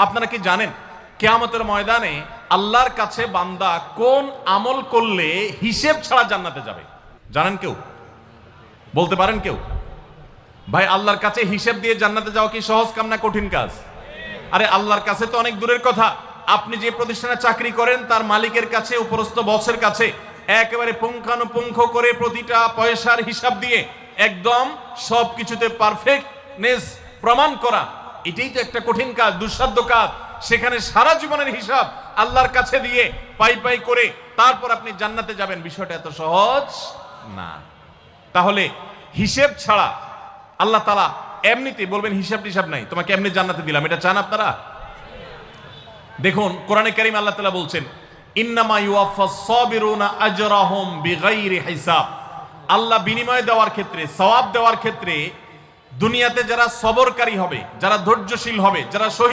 আপনারা কি জানেন কিয়ামতের ময়দানে আল্লাহর কাছে বান্দা কোন আমল করলে হিসেব ছাড়া জান্নাতে যাবে? জানেন কেউ? বলতে পারেন কেউ? ভাই, আল্লাহর কাছে হিসেব দিয়ে জান্নাতে যাওয়া কি সহজ কাম না কঠিন কাজ? আরে আল্লাহর কাছে তো অনেক দূরের কথা। আপনি যে প্রতিষ্ঠানে চাকরি করেন তার মালিকের কাছে, উপরস্থ বসের কাছে একেবারে পুঙ্খানুপুঙ্খ করে প্রতিটা পয়সার হিসাব দিয়ে একদম সবকিছুতে পারফেক্টনেস প্রমাণ করা, এটাই তো একটা কঠিন কাজ, দুঃসাধ্য কাজ। সেখানে সারা জীবনের হিসাব আল্লাহর কাছে দিয়ে পাই পাই করে তারপর আপনি জান্নাতে যাবেন, বিষয়টা এত সহজ না। তাহলে হিসেব ছাড়া আল্লাহ তাআলা এমনিতে বলবেন হিসাব টিসাব নাই, তোমাকে এমনি জান্নাতে দিলাম, এটা চান আপনারা? দেখুন কোরআনে কারীম আল্লাহ তাআলা বলছেন ইন্নামা ইউওয়াফাস সাবিরুনা আজরাহুম বিগাইরি হিসাব। আল্লাহ বিনিময় দেওয়ার ক্ষেত্রে, সওয়াব দেওয়ার ক্ষেত্রে দুনিয়াতে যারা সবরকারী হবে, যারা ধৈর্যশীল হবে, যারা